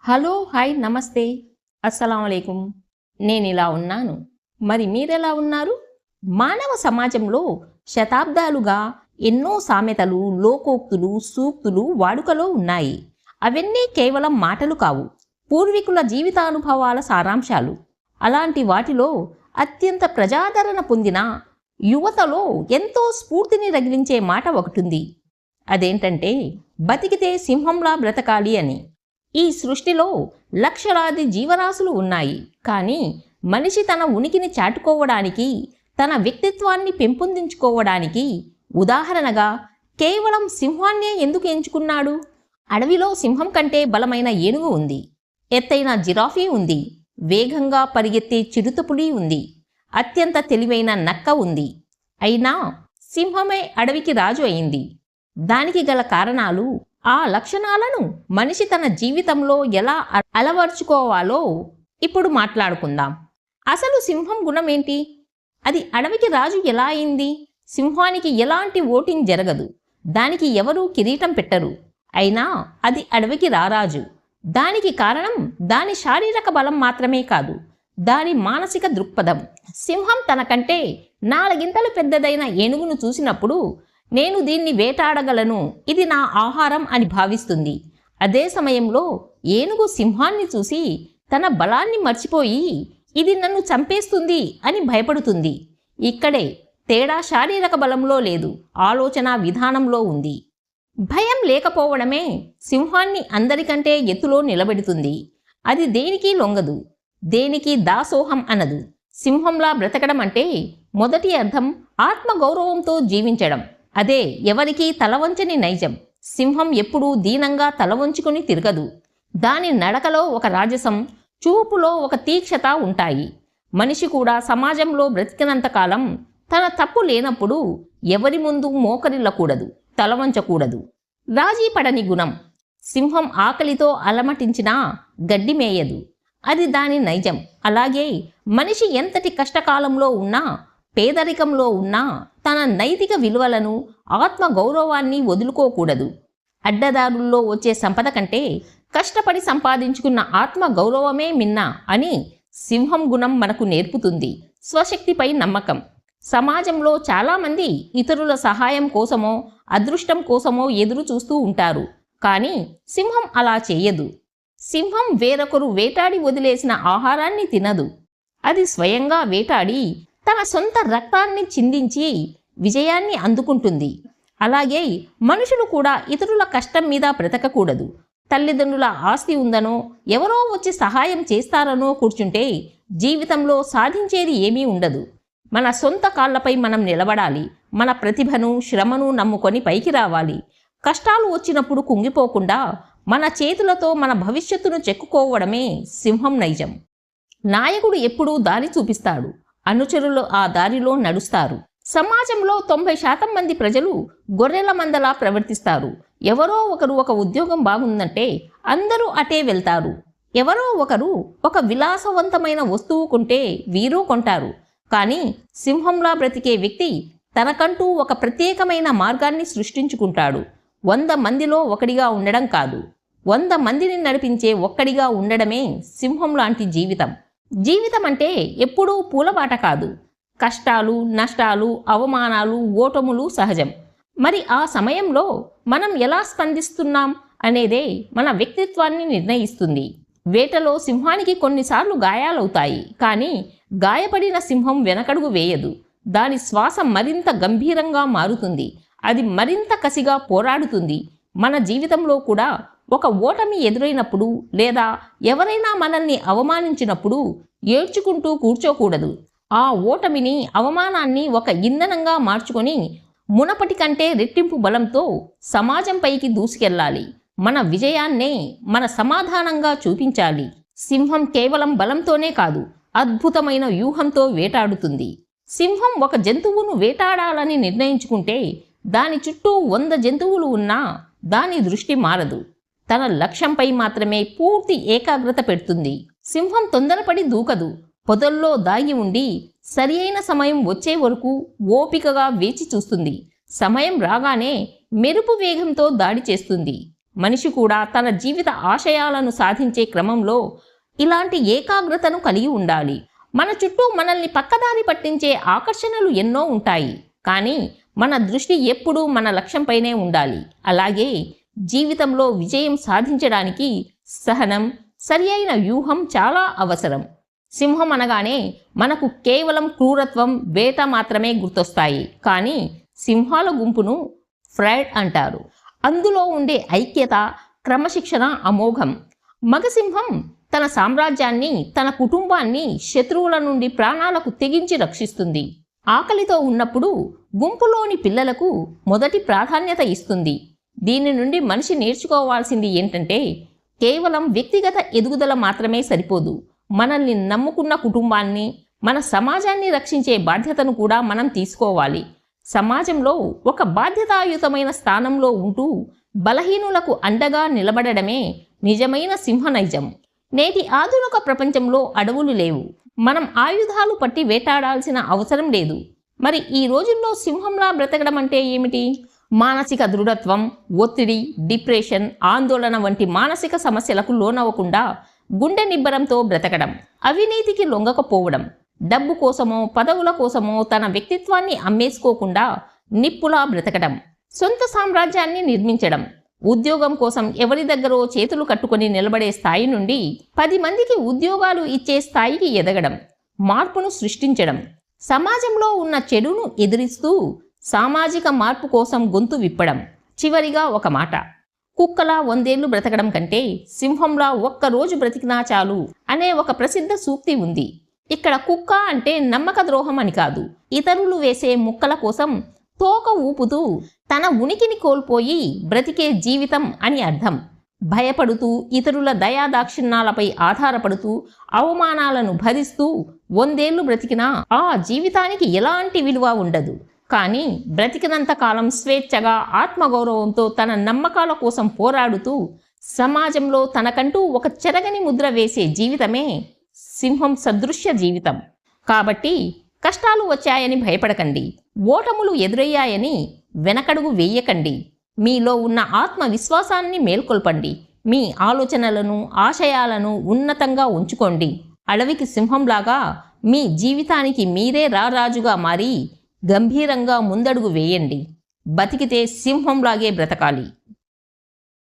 Hello, hi, నమస్తే, అస్సలాముఅలైకుం. నేనిలా ఉన్నాను. మరి మీరెలా ఉన్నారు? మానవ సమాజంలో శతాబ్దాలుగా ఎన్నో సామెతలు, లోకోక్తులు, సూక్తులు వాడుకలో ఉన్నాయి. అవన్నీ కేవలం మాటలు కావు, పూర్వీకుల జీవితానుభవాల సారాంశాలు. అలాంటి వాటిలో అత్యంత ప్రజాదరణ పొందిన, యువతలో ఎంతో స్ఫూర్తిని రగిలించే మాట ఒకటుంది. అదేంటంటే, బతికితే సింహంలా బ్రతకాలి అని. ఈ సృష్టిలో లక్షలాది జీవరాశులు ఉన్నాయి, కానీ మనిషి తన ఉనికిని చాటుకోవడానికి, తన వ్యక్తిత్వాన్ని పెంపొందించుకోవడానికి ఉదాహరణగా కేవలం సింహాన్నే ఎందుకు ఎంచుకున్నాడు? అడవిలో సింహం కంటే బలమైన ఏనుగు ఉంది, ఎత్తైన జిరాఫీ ఉంది, వేగంగా పరిగెత్తే చిరుతపులి ఉంది, అత్యంత తెలివైన నక్క ఉంది. అయినా సింహమే అడవికి రాజు అయింది. దానికి గల కారణాలు, ఆ లక్షణాలను మనిషి తన జీవితంలో ఎలా అలవర్చుకోవాలో ఇప్పుడు మాట్లాడుకుందాం. అసలు సింహం గుణం ఏంటి? అది అడవికి రాజు ఎలా అయింది? సింహానికి ఎలాంటి ఓటింగ్ జరగదు, దానికి ఎవరూ కిరీటం పెట్టరు, అయినా అది అడవికి రారాజు. దానికి కారణం దాని శారీరక బలం మాత్రమే కాదు, దాని మానసిక దృక్పథం. సింహం తనకంటే నాలుగింతలు పెద్దదైన ఏనుగును చూసినప్పుడు, నేను దీన్ని వేటాడగలను, ఇది నా ఆహారం అని భావిస్తుంది. అదే సమయంలో ఏనుగు సింహాన్ని చూసి తన బలాన్ని మర్చిపోయి, ఇది నన్ను చంపేస్తుంది అని భయపడుతుంది. ఇక్కడే తేడా శారీరక బలంలో లేదు, ఆలోచన విధానంలో ఉంది. భయం లేకపోవడమే సింహాన్ని అందరికంటే ఎత్తులో నిలబెడుతుంది. అది దేనికి లొంగదు, దేనికి దాసోహం అనదు. సింహంలా బ్రతకడం అంటే మొదటి అర్థం ఆత్మగౌరవంతో జీవించడం. అదే ఎవరికీ తలవంచని నైజం. సింహం ఎప్పుడూ దీనంగా తలవంచుకుని తిరగదు. దాని నడకలో ఒక రాజసం, చూపులో ఒక తీక్షత ఉంటాయి. మనిషి కూడా సమాజంలో బ్రతికినంతకాలం తన తప్పు లేనప్పుడు ఎవరి ముందు మోకరిల్లకూడదు, తలవంచకూడదు. రాజీ పడని గుణం. సింహం ఆకలితో అలమటించినా గడ్డి మేయదు, అది దాని నైజం. అలాగే మనిషి ఎంతటి కష్టకాలంలో ఉన్నా, పేదరికంలో ఉన్నా తన నైతిక విలువలను, ఆత్మ గౌరవాన్ని వదులుకోకూడదు. అడ్డదారుల్లో వచ్చే సంపద కంటే కష్టపడి సంపాదించుకున్న ఆత్మ గౌరవమే మిన్న అని సింహం గుణం మనకు నేర్పుతుంది. స్వశక్తిపై నమ్మకం. సమాజంలో చాలామంది ఇతరుల సహాయం కోసమో, అదృష్టం కోసమో ఎదురు చూస్తూ ఉంటారు, కానీ సింహం అలా చేయదు. సింహం వేరొకరు వేటాడి వదిలేసిన ఆహారాన్ని తినదు, అది స్వయంగా వేటాడి తన సొంత రక్తాన్ని చిందించి విజయాన్ని అందుకుంటుంది. అలాగే మనుషులు కూడా ఇతరుల కష్టం మీద బ్రతకకూడదు. తల్లిదండ్రుల ఆస్తి ఉందనో, ఎవరో వచ్చి సహాయం చేస్తారనో కూర్చుంటే జీవితంలో సాధించేది ఏమీ ఉండదు. మన సొంత కాళ్లపై మనం నిలబడాలి. మన ప్రతిభను, శ్రమను నమ్ముకొని పైకి రావాలి. కష్టాలు వచ్చినప్పుడు కుంగిపోకుండా మన చేతులతో మన భవిష్యత్తును చెక్కుకోవడమే సింహం నైజం. నాయకుడు ఎప్పుడూ దారి చూపిస్తాడు, అనుచరులు ఆ దారిలో నడుస్తారు. సమాజంలో 90% మంది ప్రజలు గొర్రెల మందలా ప్రవర్తిస్తారు. ఎవరో ఒకరు ఒక ఉద్యోగం బాగుందంటే అందరూ అటే వెళ్తారు. ఎవరో ఒకరు ఒక విలాసవంతమైన వస్తువు కొంటే వీరు కొంటారు. కానీ సింహంలా బ్రతికే వ్యక్తి తనకంటూ ఒక ప్రత్యేకమైన మార్గాన్ని సృష్టించుకుంటాడు. 100 మందిలో ఒకడిగా ఉండడం కాదు, 100 మందిని నడిపించే ఒక్కడిగా ఉండడమే సింహం లాంటి జీవితం. జీవితం అంటే ఎప్పుడూ పూలబాట కాదు. కష్టాలు, నష్టాలు, అవమానాలు, ఓటములు సహజం. మరి ఆ సమయంలో మనం ఎలా స్పందిస్తున్నాం అనేదే మన వ్యక్తిత్వాన్ని నిర్ణయిస్తుంది. వేటలో సింహానికి కొన్నిసార్లు గాయాలవుతాయి, కానీ గాయపడిన సింహం వెనకడుగు వేయదు. దాని శ్వాస మరింత గంభీరంగా మారుతుంది, అది మరింత కసిగా పోరాడుతుంది. మన జీవితంలో కూడా ఒక ఓటమి ఎదురైనప్పుడు, లేదా ఎవరైనా మనల్ని అవమానించినప్పుడు ఏడ్చుకుంటూ కూర్చోకూడదు. ఆ ఓటమిని, అవమానాన్ని ఒక ఇంధనంగా మార్చుకొని మునపటి కంటే రెట్టింపు బలంతో సమాజంపైకి దూసుకెళ్ళాలి. మన విజయాన్నే మన సమాధానంగా చూపించాలి. సింహం కేవలం బలంతోనే కాదు, అద్భుతమైన వ్యూహంతో వేటాడుతుంది. సింహం ఒక జంతువును వేటాడాలని నిర్ణయించుకుంటే దాని చుట్టూ 100 జంతువులు ఉన్నా దాని దృష్టి మారదు. తన లక్ష్యంపై మాత్రమే పూర్తి ఏకాగ్రత పెడుతుంది. సింహం తొందరపడి దూకదు, పొదల్లో దాగి ఉండి సరి అయిన సమయం వచ్చే వరకు ఓపికగా వేచి చూస్తుంది. సమయం రాగానే మెరుపు వేగంతో దాడి చేస్తుంది. మనిషి కూడా తన జీవిత ఆశయాలను సాధించే క్రమంలో ఇలాంటి ఏకాగ్రతను కలిగి ఉండాలి. మన చుట్టూ మనల్ని పక్కదారి పట్టించే ఆకర్షణలు ఎన్నో ఉంటాయి, కానీ మన దృష్టి ఎప్పుడూ మన లక్ష్యంపైనే ఉండాలి. అలాగే జీవితంలో విజయం సాధించడానికి సహనం, సరియైన వ్యూహం చాలా అవసరం. సింహం అనగానే మనకు కేవలం క్రూరత్వం, వేట మాత్రమే గుర్తొస్తాయి. కానీ సింహాల గుంపును ఫ్రైడ్ అంటారు. అందులో ఉండే ఐక్యత, క్రమశిక్షణ అమోఘం. మగసింహం తన సామ్రాజ్యాన్ని, తన కుటుంబాన్ని శత్రువుల నుండి ప్రాణాలకు తెగించి రక్షిస్తుంది. ఆకలితో ఉన్నప్పుడు గుంపులోని పిల్లలకు మొదటి ప్రాధాన్యత ఇస్తుంది. దీని నుండి మనిషి నేర్చుకోవాల్సింది ఏంటంటే, కేవలం వ్యక్తిగత ఎదుగుదల మాత్రమే సరిపోదు. మనల్ని నమ్ముకున్న కుటుంబాన్ని, మన సమాజాన్ని రక్షించే బాధ్యతను కూడా మనం తీసుకోవాలి. సమాజంలో ఒక బాధ్యతాయుతమైన స్థానంలో ఉంటూ బలహీనులకు అండగా నిలబడడమే నిజమైన సింహనైజం. నేటి ఆధునిక ప్రపంచంలో అడవులు లేవు. మనం ఆయుధాలు పట్టి వేటాడాల్సిన అవసరం లేదు. మరి ఈ రోజుల్లో సింహంలా బ్రతకడం అంటే ఏమిటి? మానసిక దృఢత్వం, ఒత్తిడి, డిప్రెషన్, ఆందోళన వంటి మానసిక సమస్యలకు లోనవ్వకుండా గుండె నిబ్బరంతో బ్రతకడం, అవినీతికి లొంగకపోవడం, డబ్బు కోసమో పదవుల కోసమో తన వ్యక్తిత్వాన్ని అమ్మేసుకోకుండా నిప్పులా బ్రతకడం, సొంత సామ్రాజ్యాన్ని నిర్మించడం, ఉద్యోగం కోసం ఎవరి దగ్గరో చేతులు కట్టుకొని నిలబడే స్థాయి నుండి 10 మందికి ఉద్యోగాలు ఇచ్చే స్థాయికి ఎదగడం, మార్పును సృష్టించడం, సమాజంలో ఉన్న చెడును ఎదిరిస్తూ సామాజిక మార్పు కోసం గొంతు విప్పడం. చివరిగా ఒక మాట, కుక్కలా 100 ఏళ్లు బ్రతకడం కంటే సింహంలా ఒక్కరోజు బ్రతికినా చాలు అనే ఒక ప్రసిద్ధ సూక్తి ఉంది. ఇక్కడ కుక్క అంటే నమ్మక ద్రోహం అని కాదు, ఇతరులు వేసే ముక్కల కోసం తోక ఊపుతూ తన ఉనికిని కోల్పోయి బ్రతికే జీవితం అని అర్థం. భయపడుతూ, ఇతరుల దయాదాక్షిణ్యాలపై ఆధారపడుతూ, అవమానాలను భరిస్తూ 100 ఏళ్లు బ్రతికినా ఆ జీవితానికి ఎలాంటి విలువ ఉండదు. కానీ బ్రతికినంతకాలం స్వేచ్ఛగా, ఆత్మగౌరవంతో తన నమ్మకాల కోసం పోరాడుతూ సమాజంలో తనకంటూ ఒక చెరగని ముద్ర వేసే జీవితమే సింహం సదృశ్య జీవితం. కాబట్టి కష్టాలు వచ్చాయని భయపడకండి, ఓటములు ఎదురయ్యాయని వెనకడుగు వేయకండి. మీలో ఉన్న ఆత్మవిశ్వాసాన్ని మేల్కొల్పండి. మీ ఆలోచనలను, ఆశయాలను ఉన్నతంగా ఉంచుకోండి. అడవికి సింహంలాగా మీ జీవితానికి మీరే రారాజుగా మారి గంభీరంగా ముందడుగు వేయండి. బతికితే సింహంలాగే బ్రతకాలి.